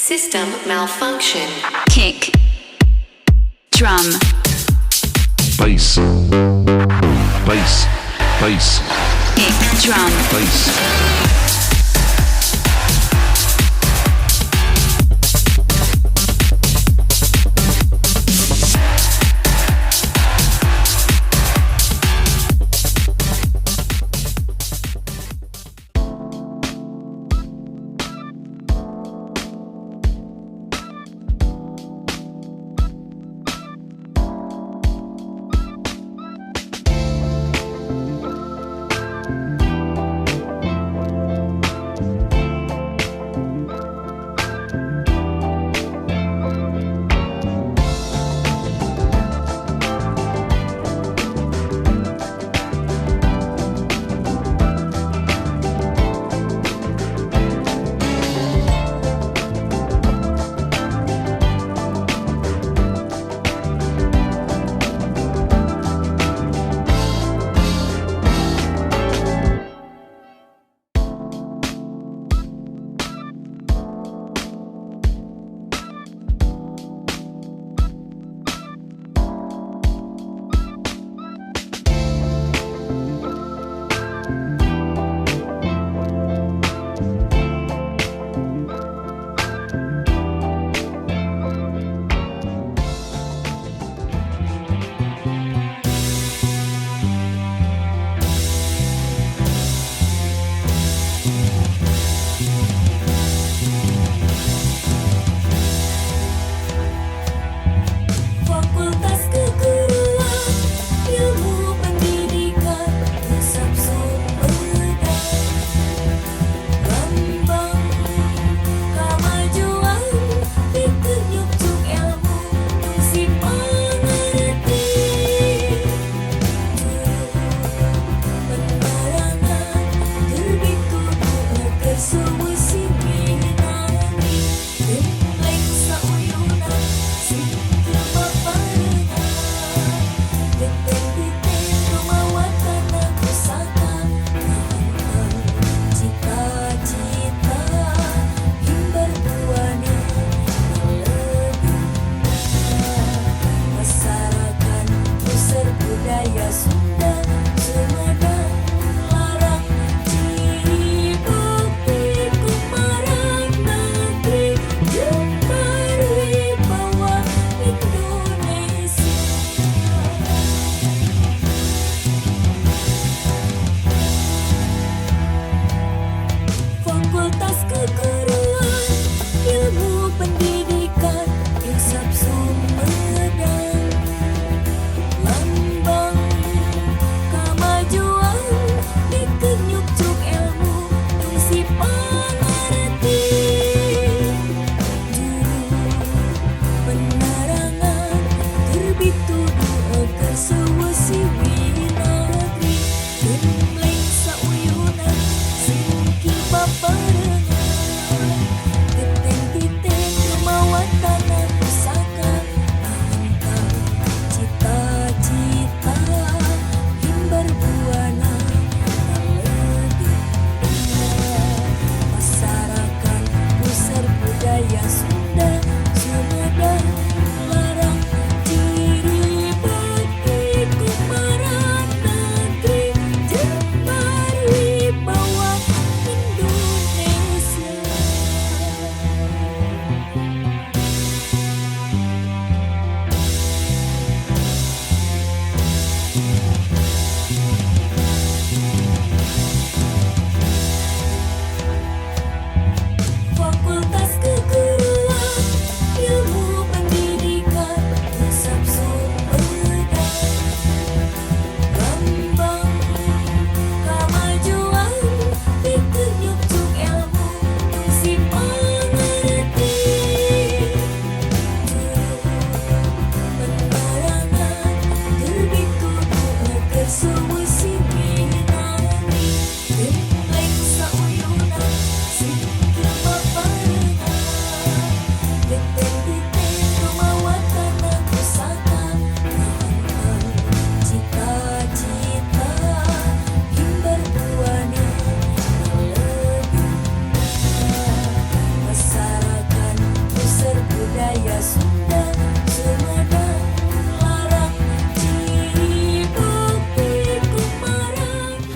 System malfunction. Kick. Drum. Bass. Bass. Bass. Kick. Drum. Bass.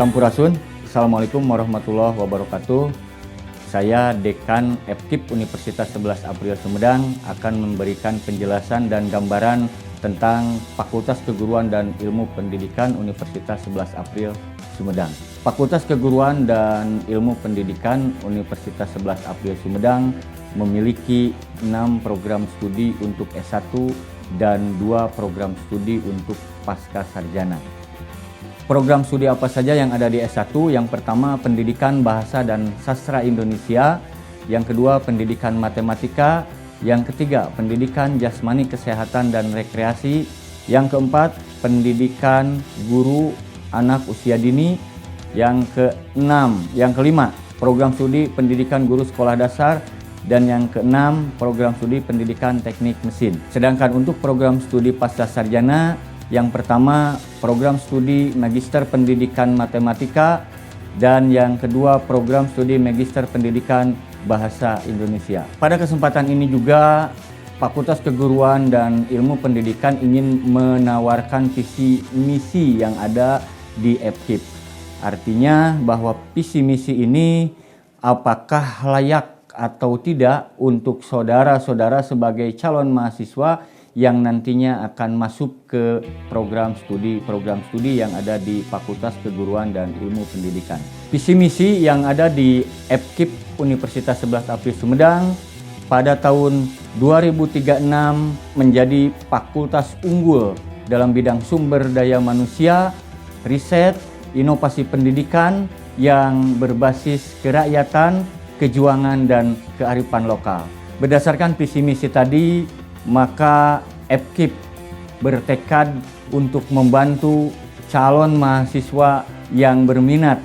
Sampurasun. Assalamualaikum warahmatullahi wabarakatuh. Saya Dekan FKIP Universitas 11 April Sumedang akan memberikan penjelasan dan gambaran tentang Fakultas Keguruan dan Ilmu Pendidikan Universitas 11 April Sumedang. Fakultas Keguruan dan Ilmu Pendidikan Universitas 11 April Sumedang memiliki 6 program studi untuk S1 dan 2 program studi untuk pasca sarjana. Program studi apa saja yang ada di S1? Yang pertama, Pendidikan Bahasa dan Sastra Indonesia. Yang kedua, Pendidikan Matematika. Yang ketiga, Pendidikan Jasmani Kesehatan dan Rekreasi. Yang keempat, Pendidikan Guru Anak Usia Dini. Yang kelima, Program Studi Pendidikan Guru Sekolah Dasar. Dan yang keenam, Program Studi Pendidikan Teknik Mesin. Sedangkan untuk program studi pasca sarjana, yang pertama, program studi Magister Pendidikan Matematika, dan yang kedua, program studi Magister Pendidikan Bahasa Indonesia. Pada kesempatan ini juga, Fakultas Keguruan dan Ilmu Pendidikan ingin menawarkan visi misi yang ada di FKIP. Artinya bahwa visi misi ini apakah layak atau tidak untuk saudara-saudara sebagai calon mahasiswa yang nantinya akan masuk ke program studi yang ada di Fakultas Keguruan dan Ilmu Pendidikan. Visi misi yang ada di FKIP Universitas 11 April Sumedang pada tahun 2036 menjadi fakultas unggul dalam bidang sumber daya manusia, riset, inovasi pendidikan yang berbasis kerakyatan, kejuangan, dan kearifan lokal. Berdasarkan visi misi tadi, maka FKIP bertekad untuk membantu calon mahasiswa yang berminat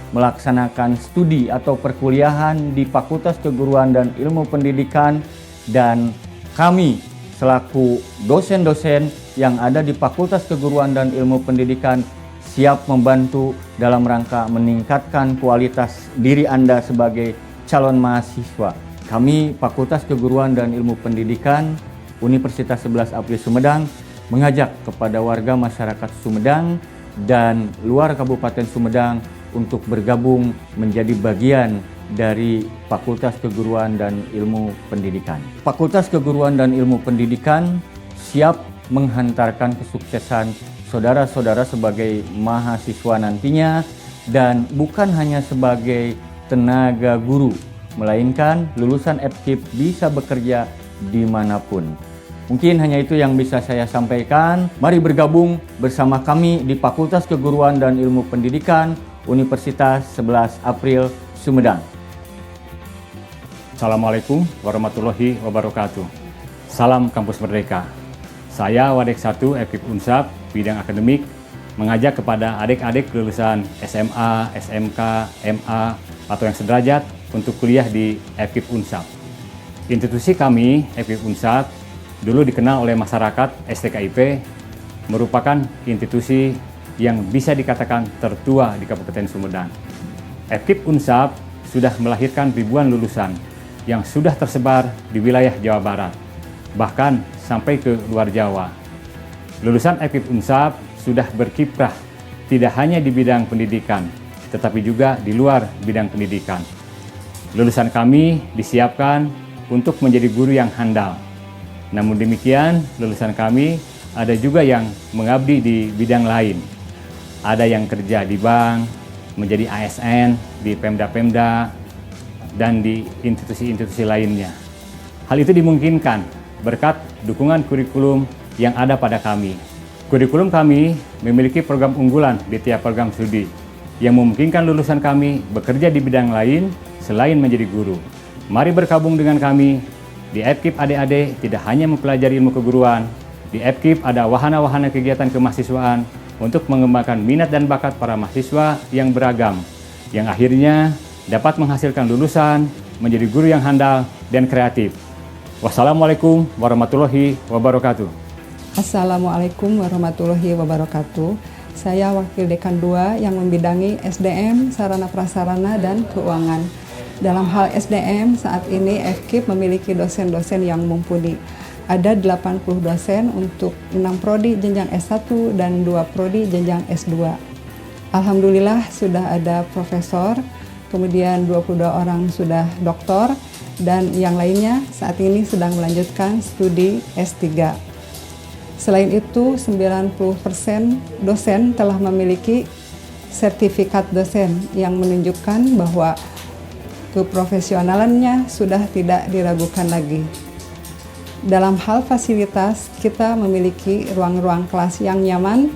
melaksanakan studi atau perkuliahan di Fakultas Keguruan dan Ilmu Pendidikan, dan kami selaku dosen-dosen yang ada di Fakultas Keguruan dan Ilmu Pendidikan siap membantu dalam rangka meningkatkan kualitas diri Anda sebagai calon mahasiswa. Kami Fakultas Keguruan dan Ilmu Pendidikan Universitas 11 April Sumedang mengajak kepada warga masyarakat Sumedang dan luar Kabupaten Sumedang untuk bergabung menjadi bagian dari Fakultas Keguruan dan Ilmu Pendidikan. Fakultas Keguruan dan Ilmu Pendidikan siap menghantarkan kesuksesan saudara-saudara sebagai mahasiswa nantinya, dan bukan hanya sebagai tenaga guru, melainkan lulusan FKIP bisa bekerja dimanapun. Mungkin hanya itu yang bisa saya sampaikan. Mari bergabung bersama kami di Fakultas Keguruan dan Ilmu Pendidikan Universitas 11 April Sumedang. Assalamualaikum warahmatullahi wabarakatuh. Salam Kampus Merdeka. Saya Wadek 1 FKIP Unsap, bidang akademik, mengajak kepada adik-adik lulusan SMA, SMK, MA, atau yang sederajat untuk kuliah di FKIP Unsap. Institusi kami, FKIP Unsap, dulu dikenal oleh masyarakat STKIP, merupakan institusi yang bisa dikatakan tertua di Kabupaten Sumedang. FKIP Unsap sudah melahirkan ribuan lulusan yang sudah tersebar di wilayah Jawa Barat, bahkan sampai ke luar Jawa. Lulusan FKIP Unsap sudah berkiprah tidak hanya di bidang pendidikan, tetapi juga di luar bidang pendidikan. Lulusan kami disiapkan untuk menjadi guru yang handal. Namun demikian, lulusan kami ada juga yang mengabdi di bidang lain. Ada yang kerja di bank, menjadi ASN, di Pemda-Pemda, dan di institusi-institusi lainnya. Hal itu dimungkinkan berkat dukungan kurikulum yang ada pada kami. Kurikulum kami memiliki program unggulan di tiap program studi yang memungkinkan lulusan kami bekerja di bidang lain selain menjadi guru. Mari bergabung dengan kami. Di FKIP adik-adik tidak hanya mempelajari ilmu keguruan, di FKIP ada wahana-wahana kegiatan kemahasiswaan untuk mengembangkan minat dan bakat para mahasiswa yang beragam, yang akhirnya dapat menghasilkan lulusan menjadi guru yang handal dan kreatif. Wassalamualaikum warahmatullahi wabarakatuh. Assalamualaikum warahmatullahi wabarakatuh. Saya Wakil Dekan 2 yang membidangi SDM, Sarana Prasarana, dan Keuangan. Dalam hal SDM, saat ini FKIP memiliki dosen-dosen yang mumpuni. Ada 80 dosen untuk 6 prodi jenjang S1 dan 2 prodi jenjang S2. Alhamdulillah sudah ada profesor, kemudian 22 orang sudah doktor, dan yang lainnya saat ini sedang melanjutkan studi S3. Selain itu, 90% dosen telah memiliki sertifikat dosen yang menunjukkan bahwa keprofesionalannya sudah tidak diragukan lagi. Dalam hal fasilitas, kita memiliki ruang-ruang kelas yang nyaman,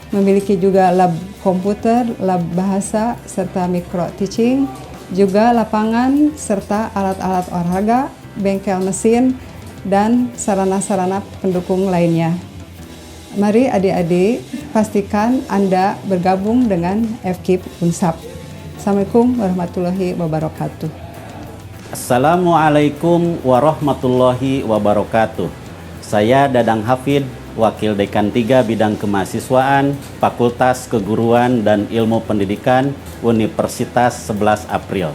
memiliki juga lab komputer, lab bahasa, serta micro teaching, juga lapangan, serta alat-alat olahraga, bengkel mesin, dan sarana-sarana pendukung lainnya. Mari adik-adik, pastikan Anda bergabung dengan FKIP Unsap. Assalamualaikum warahmatullahi wabarakatuh. Assalamualaikum warahmatullahi wabarakatuh. Saya Dadang Hafid, Wakil Dekan 3 Bidang Kemahasiswaan, Fakultas Keguruan dan Ilmu Pendidikan Universitas 11 April.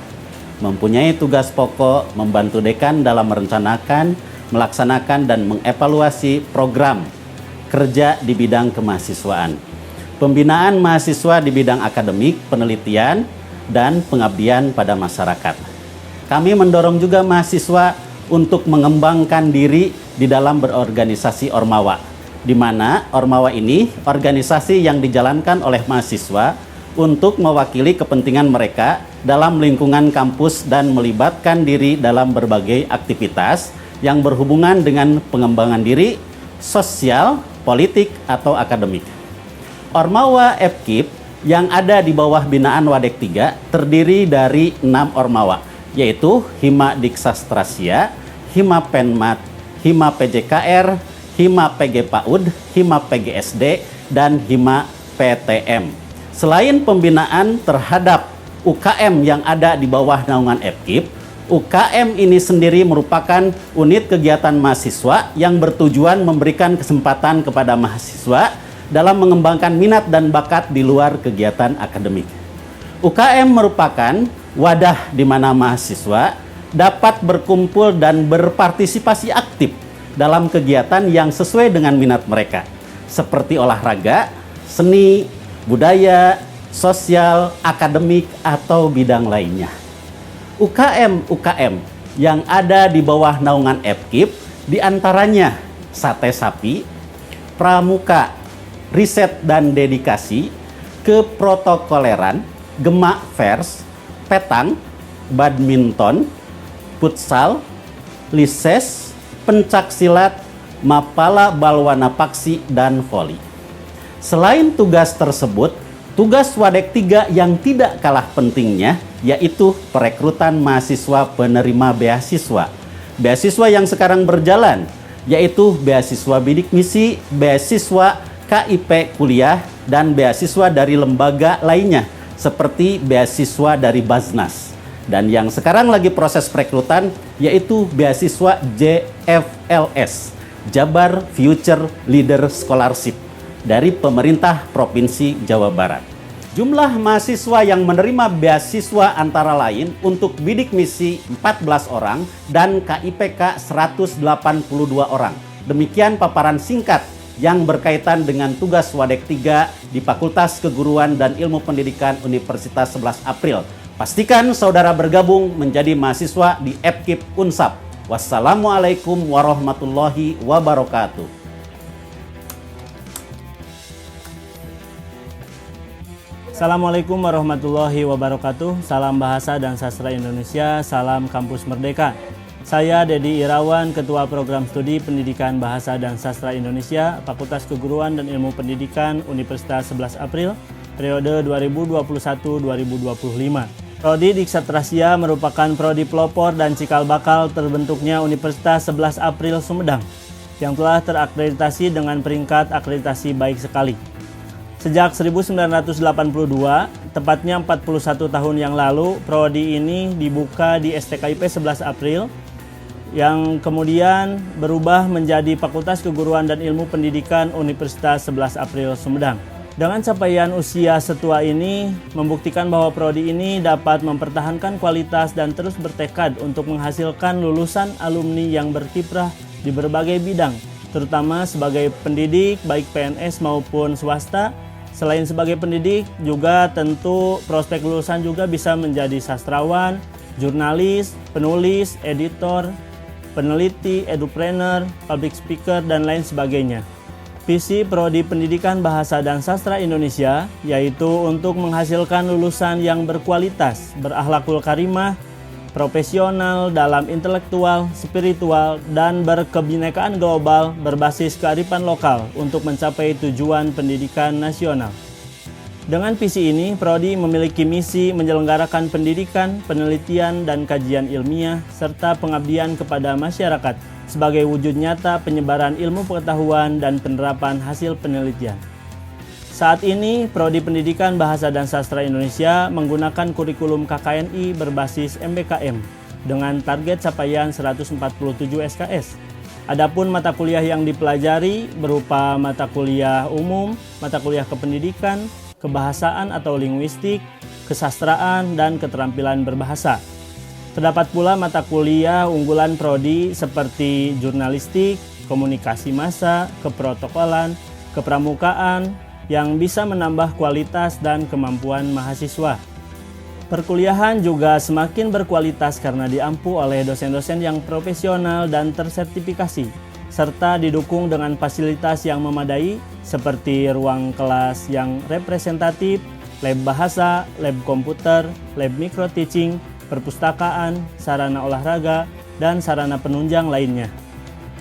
Mempunyai tugas pokok membantu dekan dalam merencanakan, melaksanakan dan mengevaluasi program kerja di bidang kemahasiswaan, pembinaan mahasiswa di bidang akademik, penelitian, dan pengabdian pada masyarakat. Kami mendorong juga mahasiswa untuk mengembangkan diri di dalam berorganisasi Ormawa, di mana Ormawa ini organisasi yang dijalankan oleh mahasiswa untuk mewakili kepentingan mereka dalam lingkungan kampus dan melibatkan diri dalam berbagai aktivitas yang berhubungan dengan pengembangan diri, sosial, politik, atau akademik. Ormawa FKIP yang ada di bawah binaan Wadek 3 terdiri dari 6 Ormawa, yaitu Hima Diksastrasia, Hima Penmat, Hima PJKR, Hima PG PAUD, Hima PGSD, dan Hima PTM. Selain pembinaan terhadap UKM yang ada di bawah naungan FKIP, UKM ini sendiri merupakan unit kegiatan mahasiswa yang bertujuan memberikan kesempatan kepada mahasiswa dalam mengembangkan minat dan bakat di luar kegiatan akademik. UKM merupakan wadah di mana mahasiswa dapat berkumpul dan berpartisipasi aktif dalam kegiatan yang sesuai dengan minat mereka, seperti olahraga, seni, budaya, sosial, akademik, atau bidang lainnya. UKM yang ada di bawah naungan FKIP diantaranya Sate Sapi, Pramuka, Riset dan Dedikasi, Keprotokoleran, Gemak Vers, Petang, Badminton, Futsal, Lises, Pencaksilat, Mapala Balwana Paksi, dan Voli. Selain tugas tersebut, tugas Wadek 3 yang tidak kalah pentingnya yaitu perekrutan mahasiswa penerima beasiswa. Beasiswa yang sekarang berjalan yaitu beasiswa bidik misi, beasiswa KIP kuliah, dan beasiswa dari lembaga lainnya seperti beasiswa dari Baznas. Dan yang sekarang lagi proses perekrutan yaitu beasiswa JFLS, Jabar Future Leader Scholarship, dari pemerintah Provinsi Jawa Barat. Jumlah mahasiswa yang menerima beasiswa antara lain untuk bidik misi 14 orang dan KIPK 182 orang. Demikian paparan singkat yang berkaitan dengan tugas Wadek 3 di Fakultas Keguruan dan Ilmu Pendidikan Universitas 11 April. Pastikan saudara bergabung menjadi mahasiswa di FKIP Unsap. Wassalamualaikum warahmatullahi wabarakatuh. Assalamualaikum warahmatullahi wabarakatuh. Salam Bahasa dan Sastra Indonesia, salam Kampus Merdeka. Saya Dedi Irawan, Ketua Program Studi Pendidikan Bahasa dan Sastra Indonesia, Fakultas Keguruan dan Ilmu Pendidikan Universitas 11 April, periode 2021-2025. Prodi Diksastrasia merupakan prodi pelopor dan cikal bakal terbentuknya Universitas 11 April Sumedang yang telah terakreditasi dengan peringkat akreditasi baik sekali. Sejak 1982, tepatnya 41 tahun yang lalu, prodi ini dibuka di STKIP 11 April yang kemudian berubah menjadi Fakultas Keguruan dan Ilmu Pendidikan Universitas 11 April Sumedang. Dengan capaian usia setua ini, membuktikan bahwa prodi ini dapat mempertahankan kualitas dan terus bertekad untuk menghasilkan lulusan alumni yang berkiprah di berbagai bidang, terutama sebagai pendidik baik PNS maupun swasta, Selain sebagai pendidik, juga tentu prospek lulusan juga bisa menjadi sastrawan, jurnalis, penulis, editor, peneliti, edupreneur, public speaker, dan lain sebagainya. Visi Prodi Pendidikan Bahasa dan Sastra Indonesia yaitu untuk menghasilkan lulusan yang berkualitas, berakhlakul karimah, profesional dalam intelektual, spiritual, dan berkebinekaan global berbasis kearifan lokal untuk mencapai tujuan pendidikan nasional. Dengan visi ini, Prodi memiliki misi menyelenggarakan pendidikan, penelitian, dan kajian ilmiah, serta pengabdian kepada masyarakat sebagai wujud nyata penyebaran ilmu pengetahuan dan penerapan hasil penelitian. Saat ini, Prodi Pendidikan Bahasa dan Sastra Indonesia menggunakan kurikulum KKNI berbasis MBKM dengan target capaian 147 SKS. Adapun mata kuliah yang dipelajari berupa mata kuliah umum, mata kuliah kependidikan, kebahasaan atau linguistik, kesastraan, dan keterampilan berbahasa. Terdapat pula mata kuliah unggulan Prodi seperti jurnalistik, komunikasi massa, keprotokolan, kepramukaan, yang bisa menambah kualitas dan kemampuan mahasiswa. Perkuliahan juga semakin berkualitas karena diampu oleh dosen-dosen yang profesional dan tersertifikasi, serta didukung dengan fasilitas yang memadai seperti ruang kelas yang representatif, lab bahasa, lab komputer, lab micro teaching, perpustakaan, sarana olahraga, dan sarana penunjang lainnya.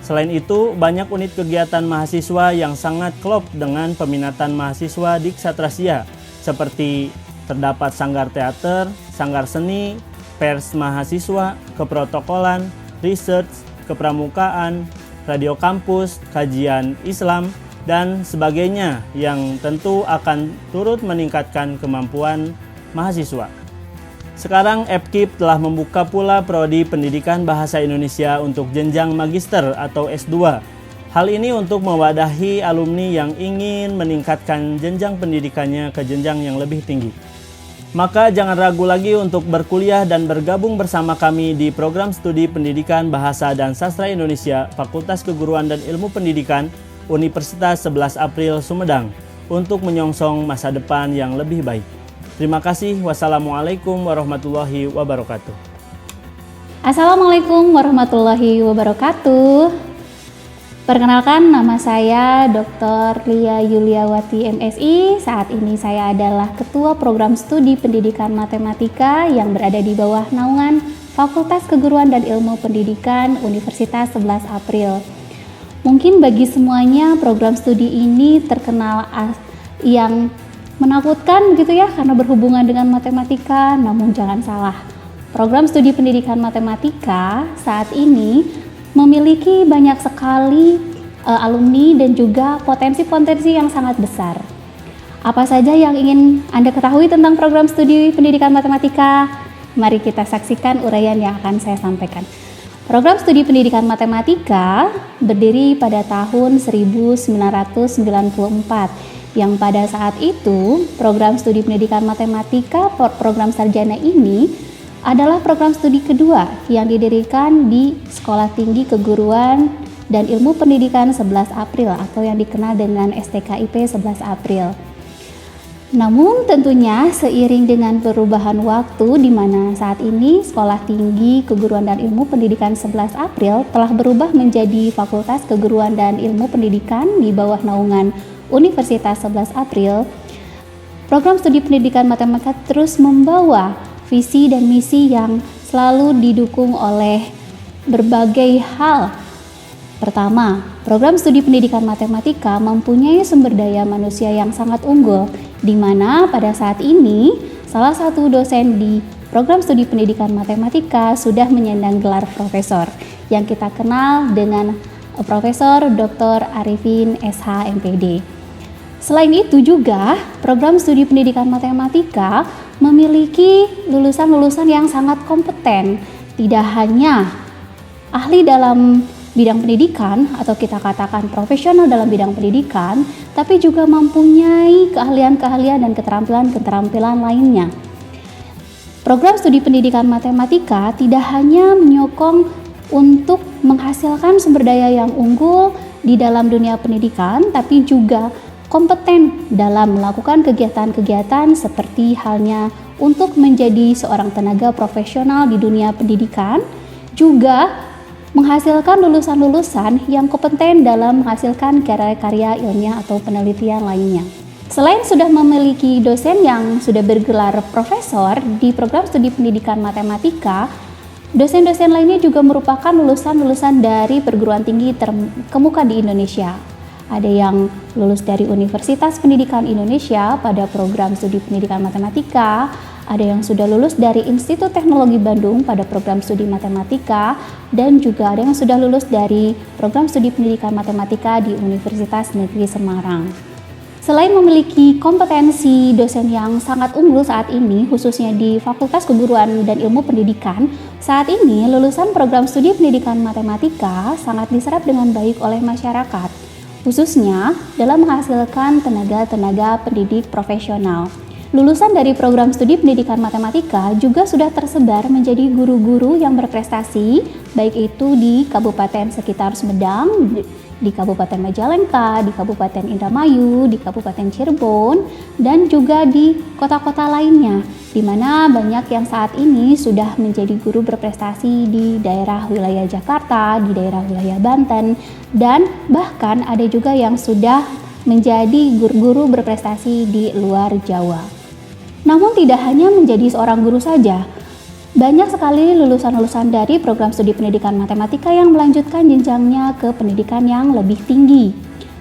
Selain itu, banyak unit kegiatan mahasiswa yang sangat klop dengan peminatan mahasiswa di Ksatrasia, seperti terdapat sanggar teater, sanggar seni, pers mahasiswa, keprotokolan, research, kepramukaan, radio kampus, kajian Islam, dan sebagainya yang tentu akan turut meningkatkan kemampuan mahasiswa. Sekarang FKIP telah membuka pula Prodi Pendidikan Bahasa Indonesia untuk jenjang magister atau S2. Hal ini untuk mewadahi alumni yang ingin meningkatkan jenjang pendidikannya ke jenjang yang lebih tinggi. Maka jangan ragu lagi untuk berkuliah dan bergabung bersama kami di program studi Pendidikan Bahasa dan Sastra Indonesia Fakultas Keguruan dan Ilmu Pendidikan Universitas 11 April Sumedang untuk menyongsong masa depan yang lebih baik. Terima kasih. Wassalamualaikum warahmatullahi wabarakatuh. Assalamualaikum warahmatullahi wabarakatuh. Perkenalkan, nama saya Dr. Lia Yuliawati MSI. Saat ini saya adalah Ketua Program Studi Pendidikan Matematika yang berada di bawah naungan Fakultas Keguruan dan Ilmu Pendidikan Universitas 11 April. Mungkin bagi semuanya program studi ini terkenal yang menakutkan gitu ya karena berhubungan dengan matematika, namun jangan salah. Program studi pendidikan matematika saat ini memiliki banyak sekali alumni dan juga potensi-potensi yang sangat besar. Apa saja yang ingin Anda ketahui tentang program studi pendidikan matematika? Mari kita saksikan uraian yang akan saya sampaikan. Program studi pendidikan matematika berdiri pada tahun 1994. Yang pada saat itu, program studi pendidikan matematika program sarjana ini adalah program studi kedua yang didirikan di Sekolah Tinggi Keguruan dan Ilmu Pendidikan 11 April atau yang dikenal dengan STKIP 11 April. Namun tentunya seiring dengan perubahan waktu di mana saat ini Sekolah Tinggi Keguruan dan Ilmu Pendidikan 11 April telah berubah menjadi Fakultas Keguruan dan Ilmu Pendidikan di bawah naungan Universitas 11 April, program studi pendidikan matematika terus membawa visi dan misi yang selalu didukung oleh berbagai hal. Pertama, program studi pendidikan matematika mempunyai sumber daya manusia yang sangat unggul, di mana pada saat ini salah satu dosen di program studi pendidikan matematika sudah menyandang gelar profesor yang kita kenal dengan Profesor Dr. Arifin SH MPD. Selain itu juga, program studi pendidikan matematika memiliki lulusan-lulusan yang sangat kompeten, tidak hanya ahli dalam bidang pendidikan atau kita katakan profesional dalam bidang pendidikan, tapi juga mempunyai keahlian-keahlian dan keterampilan-keterampilan lainnya. Program studi pendidikan matematika tidak hanya menyokong untuk menghasilkan sumber daya yang unggul di dalam dunia pendidikan, tapi juga kompeten dalam melakukan kegiatan-kegiatan seperti halnya untuk menjadi seorang tenaga profesional di dunia pendidikan, juga menghasilkan lulusan-lulusan yang kompeten dalam menghasilkan karya-karya ilmiah atau penelitian lainnya. Selain sudah memiliki dosen yang sudah bergelar profesor di program studi pendidikan matematika, dosen-dosen lainnya juga merupakan lulusan-lulusan dari perguruan tinggi terkemuka di Indonesia. Ada yang lulus dari Universitas Pendidikan Indonesia pada program studi pendidikan matematika, ada yang sudah lulus dari Institut Teknologi Bandung pada program studi matematika, dan juga ada yang sudah lulus dari program studi pendidikan matematika di Universitas Negeri Semarang. Selain memiliki kompetensi dosen yang sangat unggul saat ini, khususnya di Fakultas Keguruan dan Ilmu Pendidikan, saat ini lulusan program studi pendidikan matematika sangat diserap dengan baik oleh masyarakat, khususnya dalam menghasilkan tenaga-tenaga pendidik profesional. Lulusan dari program studi pendidikan matematika juga sudah tersebar menjadi guru-guru yang berprestasi, baik itu di kabupaten sekitar Sumedang, di Kabupaten Majalengka, di Kabupaten Indramayu, di Kabupaten Cirebon, dan juga di kota-kota lainnya, di mana banyak yang saat ini sudah menjadi guru berprestasi di daerah wilayah Jakarta, di daerah wilayah Banten, dan bahkan ada juga yang sudah menjadi guru-guru berprestasi di luar Jawa. Namun tidak hanya menjadi seorang guru saja, banyak sekali lulusan-lulusan dari program studi pendidikan matematika yang melanjutkan jenjangnya ke pendidikan yang lebih tinggi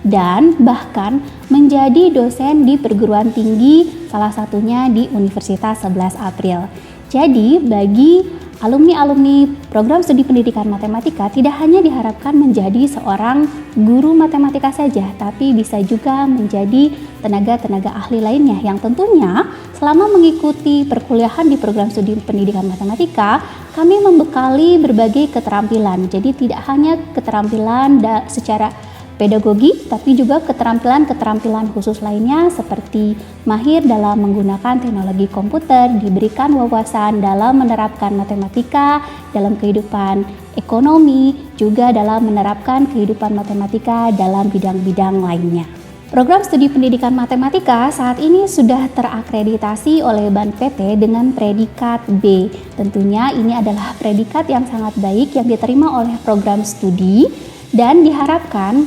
dan bahkan menjadi dosen di perguruan tinggi, salah satunya di Universitas 11 April. Jadi bagi alumni-alumni program studi pendidikan matematika tidak hanya diharapkan menjadi seorang guru matematika saja, tapi bisa juga menjadi tenaga-tenaga ahli lainnya yang tentunya selama mengikuti perkuliahan di program studi pendidikan matematika, kami membekali berbagai keterampilan. Jadi tidak hanya keterampilan secara pedagogi, tapi juga keterampilan-keterampilan khusus lainnya seperti mahir dalam menggunakan teknologi komputer, diberikan wawasan dalam menerapkan matematika dalam kehidupan ekonomi, juga dalam menerapkan kehidupan matematika dalam bidang-bidang lainnya. Program studi pendidikan matematika saat ini sudah terakreditasi oleh BANPT dengan predikat B. Tentunya ini adalah predikat yang sangat baik yang diterima oleh program studi dan diharapkan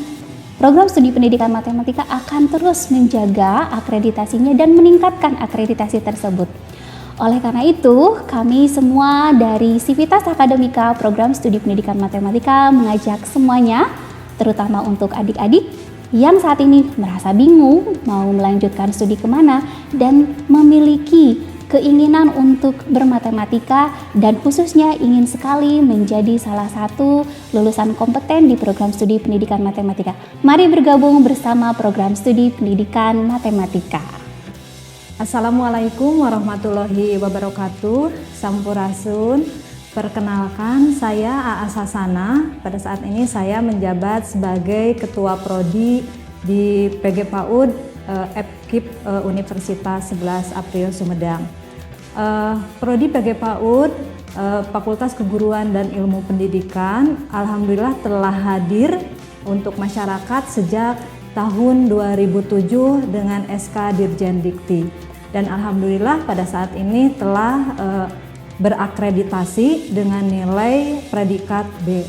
program studi pendidikan matematika akan terus menjaga akreditasinya dan meningkatkan akreditasi tersebut. Oleh karena itu, kami semua dari Sivitas Akademika Program Studi Pendidikan Matematika mengajak semuanya, terutama untuk adik-adik yang saat ini merasa bingung mau melanjutkan studi kemana dan memiliki keinginan untuk bermatematika dan khususnya ingin sekali menjadi salah satu lulusan kompeten di program studi pendidikan matematika. Mari bergabung bersama program studi pendidikan matematika. Assalamualaikum warahmatullahi wabarakatuh. Sampurasun. Perkenalkan, saya Aa Sasana. Pada saat ini saya menjabat sebagai Ketua Prodi di PG PAUD FKIP Universitas 11 April Sumedang. Prodi PG PAUD Fakultas Keguruan dan Ilmu Pendidikan alhamdulillah telah hadir untuk masyarakat sejak tahun 2007 dengan SK Dirjen Dikti, dan alhamdulillah pada saat ini telah berakreditasi dengan nilai predikat B.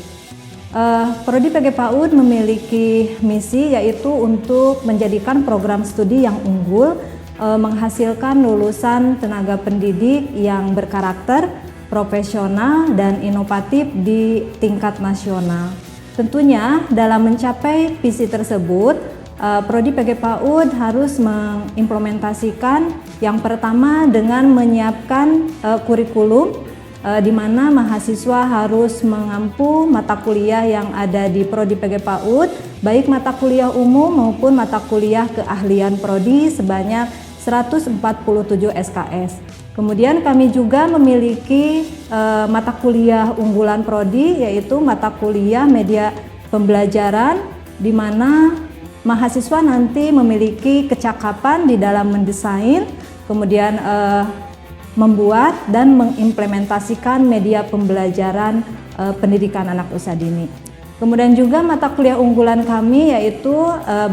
Prodi PG PAUD memiliki misi yaitu untuk menjadikan program studi yang unggul, menghasilkan lulusan tenaga pendidik yang berkarakter, profesional, dan inovatif di tingkat nasional. Tentunya dalam mencapai visi tersebut, Prodi PG PAUD harus mengimplementasikan yang pertama dengan menyiapkan kurikulum di mana mahasiswa harus mengampu mata kuliah yang ada di Prodi PG PAUD, baik mata kuliah umum maupun mata kuliah keahlian Prodi sebanyak 147 SKS. Kemudian kami juga memiliki mata kuliah unggulan Prodi, yaitu mata kuliah media pembelajaran, di mana mahasiswa nanti memiliki kecakapan di dalam mendesain, kemudian membuat dan mengimplementasikan media pembelajaran pendidikan anak usia dini. Kemudian juga mata kuliah unggulan kami yaitu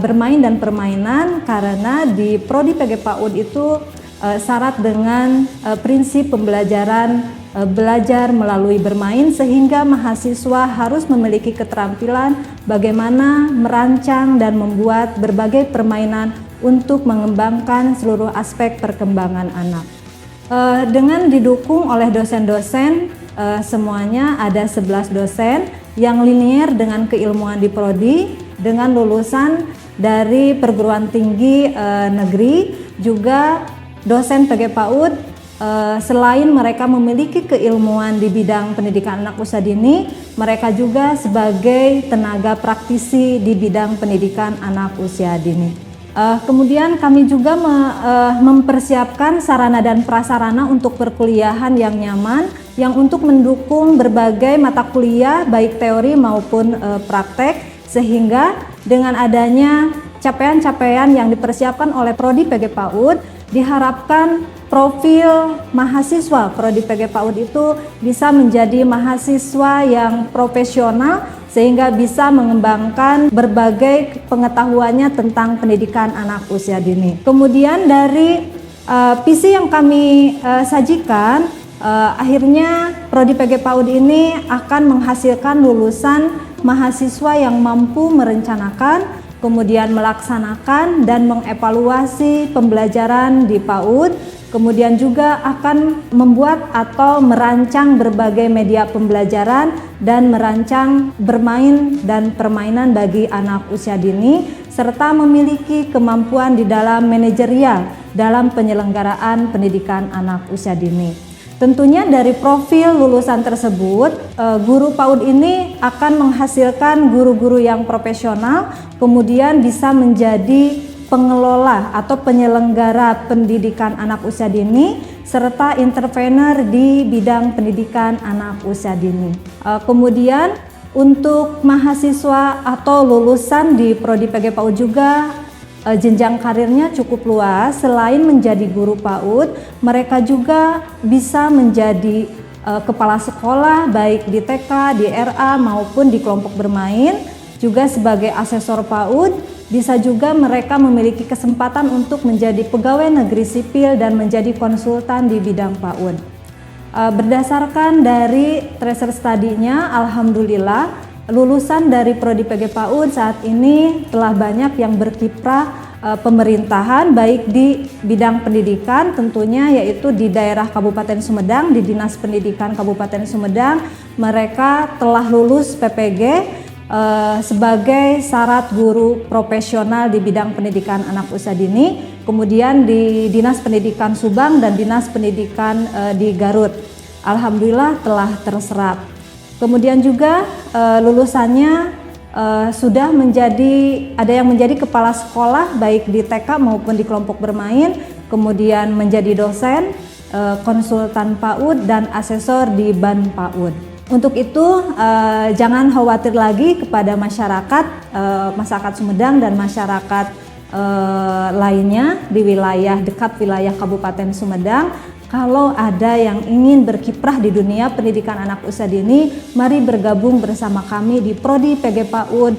bermain dan permainan, karena di Prodi PG PAUD itu syarat dengan prinsip pembelajaran belajar melalui bermain, sehingga mahasiswa harus memiliki keterampilan bagaimana merancang dan membuat berbagai permainan untuk mengembangkan seluruh aspek perkembangan anak. Dengan didukung oleh dosen-dosen, semuanya ada 11 dosen yang linier dengan keilmuan di prodi, dengan lulusan dari perguruan tinggi negeri. Juga dosen PG PAUD selain mereka memiliki keilmuan di bidang pendidikan anak usia dini, mereka juga sebagai tenaga praktisi di bidang pendidikan anak usia dini. Kemudian kami juga mempersiapkan sarana dan prasarana untuk perkuliahan yang nyaman, yang untuk mendukung berbagai mata kuliah baik teori maupun praktek, sehingga dengan adanya capaian-capaian yang dipersiapkan oleh Prodi PG PAUD, diharapkan profil mahasiswa Prodi PG PAUD itu bisa menjadi mahasiswa yang profesional, sehingga bisa mengembangkan berbagai pengetahuannya tentang pendidikan anak usia dini. Kemudian dari visi yang kami sajikan, akhirnya Prodi PG PAUD ini akan menghasilkan lulusan mahasiswa yang mampu merencanakan, kemudian melaksanakan dan mengevaluasi pembelajaran di PAUD, kemudian juga akan membuat atau merancang berbagai media pembelajaran dan merancang bermain dan permainan bagi anak usia dini, serta memiliki kemampuan di dalam manajerial dalam penyelenggaraan pendidikan anak usia dini. Tentunya dari profil lulusan tersebut, guru PAUD ini akan menghasilkan guru-guru yang profesional, kemudian bisa menjadi pengelola atau penyelenggara pendidikan anak usia dini, serta entrepreneur di bidang pendidikan anak usia dini. Kemudian untuk mahasiswa atau lulusan di Prodi PG PAUD juga jenjang karirnya cukup luas. Selain menjadi guru PAUD, mereka juga bisa menjadi kepala sekolah baik di TK, di RA maupun di kelompok bermain, juga sebagai asesor PAUD. Bisa juga mereka memiliki kesempatan untuk menjadi pegawai negeri sipil dan menjadi konsultan di bidang PAUD. Berdasarkan dari tracer study-nya, alhamdulillah lulusan dari Prodi PG PAUD saat ini telah banyak yang berkiprah pemerintahan baik di bidang pendidikan tentunya, yaitu di daerah Kabupaten Sumedang, di Dinas Pendidikan Kabupaten Sumedang. Mereka telah lulus PPG sebagai syarat guru profesional di bidang pendidikan anak usia dini, kemudian di Dinas Pendidikan Subang dan Dinas Pendidikan di Garut. Alhamdulillah telah terserap. Kemudian juga lulusannya sudah ada yang menjadi kepala sekolah baik di TK maupun di kelompok bermain, kemudian menjadi dosen, konsultan PAUD dan asesor di BAN PAUD. Untuk itu jangan khawatir lagi kepada masyarakat Sumedang dan masyarakat lainnya di dekat wilayah Kabupaten Sumedang. Kalau ada yang ingin berkiprah di dunia pendidikan anak usia dini, mari bergabung bersama kami di Prodi PG PAUD,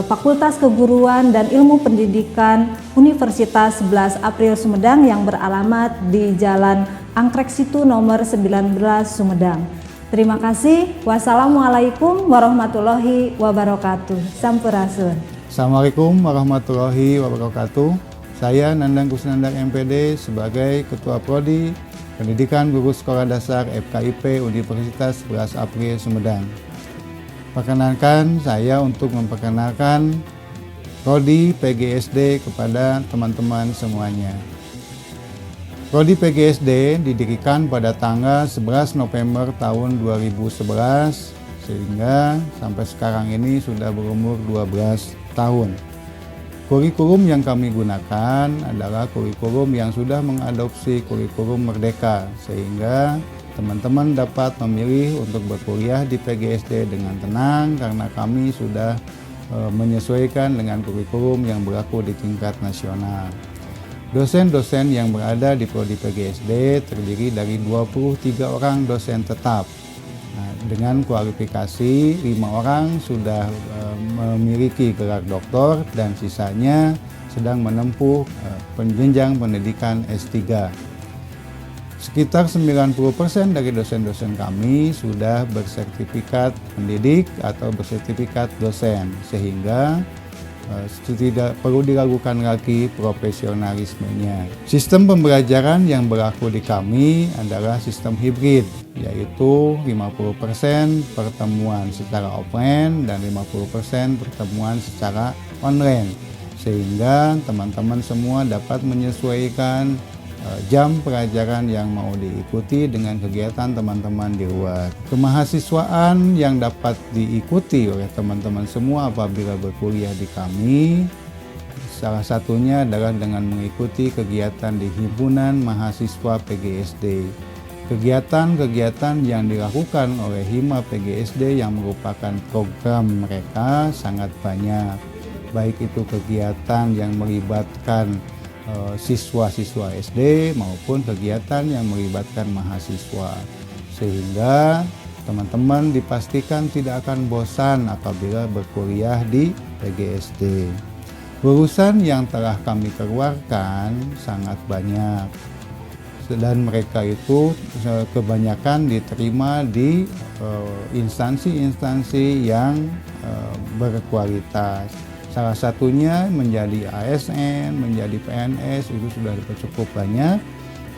Fakultas Keguruan dan Ilmu Pendidikan Universitas 11 April Sumedang yang beralamat di Jalan Anggrek Situ nomor 19 Sumedang. Terima kasih. Wassalamualaikum warahmatullahi wabarakatuh. Sampurasun. Assalamualaikum warahmatullahi wabarakatuh. Saya Nandang Kusnandang MPD sebagai Ketua Prodi Pendidikan Guru Sekolah Dasar FKIP Universitas 11 April Sumedang. Perkenankan saya untuk memperkenalkan Prodi PGSD kepada teman-teman semuanya. Prodi PGSD didirikan pada tanggal 11 November tahun 2011 sehingga sampai sekarang ini sudah berumur 12 tahun. Kurikulum yang kami gunakan adalah kurikulum yang sudah mengadopsi kurikulum Merdeka sehingga teman-teman dapat memilih untuk berkuliah di PGSD dengan tenang karena kami sudah menyesuaikan dengan kurikulum yang berlaku di tingkat nasional. Dosen-dosen yang berada di Prodi PGSD terdiri dari 23 orang dosen tetap. Nah, dengan kualifikasi 5 orang sudah memiliki gelar doktor dan sisanya sedang menempuh jenjang pendidikan S3. Sekitar 90% dari dosen-dosen kami sudah bersertifikat pendidik atau bersertifikat dosen, sehingga tidak perlu diragukan lagi profesionalismenya. Sistem pembelajaran yang berlaku di kami adalah sistem hibrid, yaitu 50% pertemuan secara offline dan 50% pertemuan secara online, sehingga teman-teman semua dapat menyesuaikan jam pelajaran yang mau diikuti dengan kegiatan teman-teman di luar. Kemahasiswaan yang dapat diikuti oleh teman-teman semua apabila berkuliah di kami, salah satunya adalah dengan mengikuti kegiatan di Himpunan Mahasiswa PGSD. Kegiatan-kegiatan yang dilakukan oleh Hima PGSD yang merupakan program mereka sangat banyak, baik itu kegiatan yang melibatkan siswa-siswa SD maupun kegiatan yang melibatkan mahasiswa, sehingga teman-teman dipastikan tidak akan bosan apabila berkuliah di PGSD. Lulusan yang telah kami keluarkan sangat banyak dan mereka itu kebanyakan diterima di instansi-instansi yang berkualitas. Salah satunya menjadi ASN, menjadi PNS, itu sudah cukup banyak.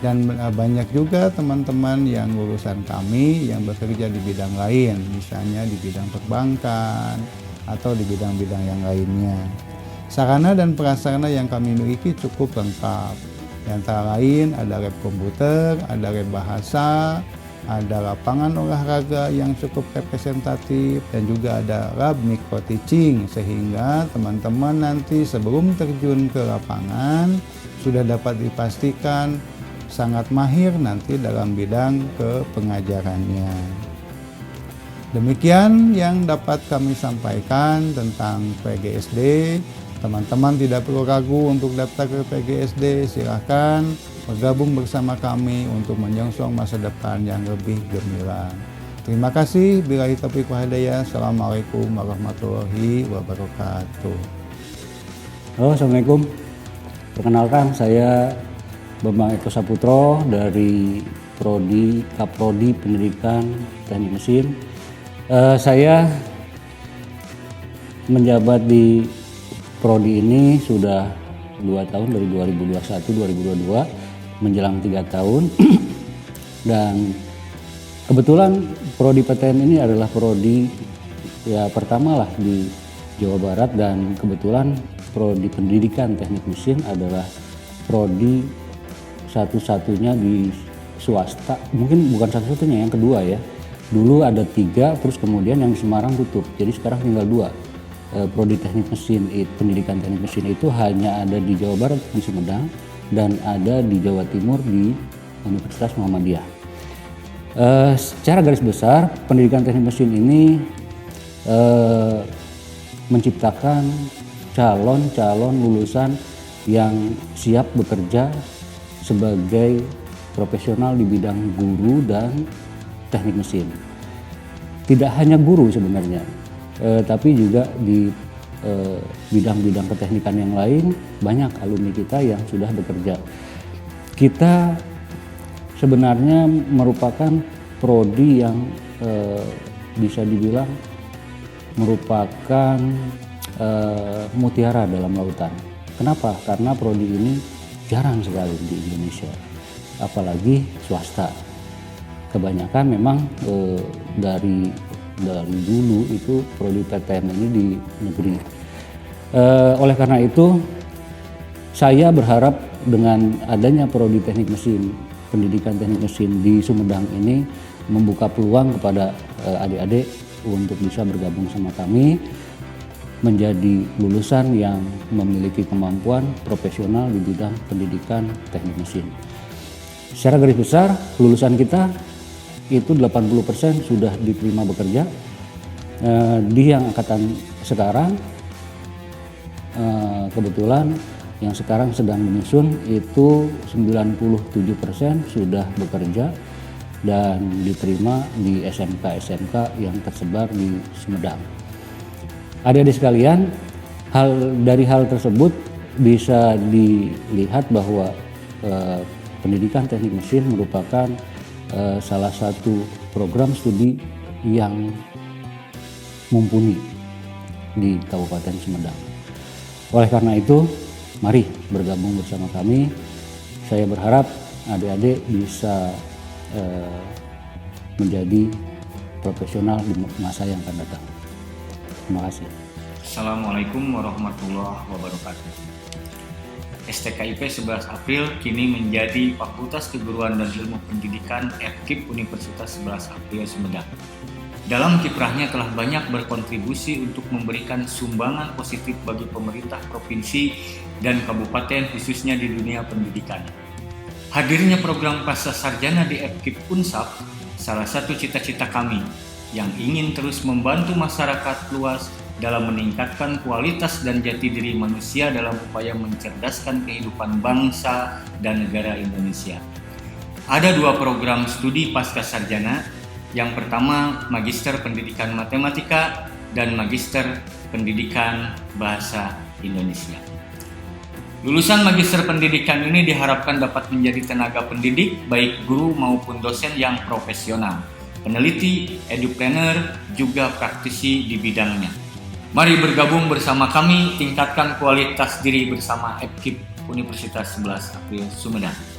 Dan banyak juga teman-teman yang lulusan kami yang bekerja di bidang lain, misalnya di bidang perbankan atau di bidang-bidang yang lainnya. Sarana dan prasarana yang kami miliki cukup lengkap. Antara lain ada lab komputer, ada lab bahasa, ada lapangan olahraga yang cukup representatif, dan juga ada lab micro teaching, sehingga teman-teman nanti sebelum terjun ke lapangan sudah dapat dipastikan sangat mahir nanti dalam bidang kepengajarannya. Demikian yang dapat kami sampaikan tentang PGSD. Teman-teman tidak perlu ragu untuk daftar ke PGSD, silakan bergabung bersama kami untuk menyongsong masa depan yang lebih gemilang. Terima kasih. Billahi taufiq wal hidayah. Assalamualaikum warahmatullahi wabarakatuh. Halo, assalamualaikum. Perkenalkan, saya Bambang Eko Saputro dari Kaprodi Pendidikan Teknik Mesin. Saya menjabat di prodi ini sudah 2 tahun, dari 2021-2022 menjelang 3 tahun. Dan kebetulan prodi PTN ini adalah prodi pertama lah di Jawa Barat, dan kebetulan prodi Pendidikan Teknik Mesin adalah prodi satu-satunya di swasta, mungkin bukan satu-satunya, yang kedua ya. Dulu ada 3, terus kemudian yang di Semarang tutup, jadi sekarang tinggal 2. Prodi Teknik Mesin, Pendidikan Teknik Mesin itu hanya ada di Jawa Barat di Sumedang, dan ada di Jawa Timur di Universitas Muhammadiyah. Secara garis besar, Pendidikan Teknik Mesin ini menciptakan calon-calon lulusan yang siap bekerja sebagai profesional di bidang guru dan teknik mesin. Tidak hanya guru sebenarnya, tapi juga di bidang-bidang keteknikan yang lain banyak alumni kita yang sudah bekerja. Kita sebenarnya merupakan prodi yang bisa dibilang merupakan mutiara dalam lautan. Kenapa? Karena prodi ini jarang sekali di Indonesia, apalagi swasta. Kebanyakan memang dari dulu itu prodi PTN ini di negeri. Oleh karena itu, saya berharap dengan adanya prodi teknik mesin, pendidikan teknik mesin di Sumedang ini membuka peluang kepada adik-adik untuk bisa bergabung sama kami, menjadi lulusan yang memiliki kemampuan profesional di bidang pendidikan teknik mesin. Secara garis besar, lulusan kita itu 80% sudah diterima bekerja. Di yang angkatan sekarang, kebetulan yang sekarang sedang menyusun itu 97% sudah bekerja, dan diterima di SMK-SMK yang tersebar di Sumedang. Adik-adik sekalian, dari hal tersebut bisa dilihat bahwa pendidikan teknik mesin merupakan salah satu program studi yang mumpuni di Kabupaten Sumedang. Oleh karena itu, mari bergabung bersama kami. Saya berharap adik-adik bisa menjadi profesional di masa yang akan datang. Terima kasih. Assalamualaikum warahmatullahi wabarakatuh. STKIP 11 April kini menjadi Fakultas Keguruan dan Ilmu Pendidikan FKIP Universitas 11 April Sumedang. Dalam kiprahnya telah banyak berkontribusi untuk memberikan sumbangan positif bagi pemerintah provinsi dan kabupaten khususnya di dunia pendidikan. Hadirnya program Pasca Sarjana di FKIP Unsap salah satu cita-cita kami yang ingin terus membantu masyarakat luas dalam meningkatkan kualitas dan jati diri manusia dalam upaya mencerdaskan kehidupan bangsa dan negara Indonesia. Ada 2 program studi pasca sarjana. Yang pertama, Magister Pendidikan Matematika dan Magister Pendidikan Bahasa Indonesia. Lulusan Magister Pendidikan ini diharapkan dapat menjadi tenaga pendidik, baik guru maupun dosen yang profesional, peneliti, edupreneur, juga praktisi di bidangnya. Mari bergabung bersama kami, tingkatkan kualitas diri bersama FKIP Universitas 11 April Sumedang.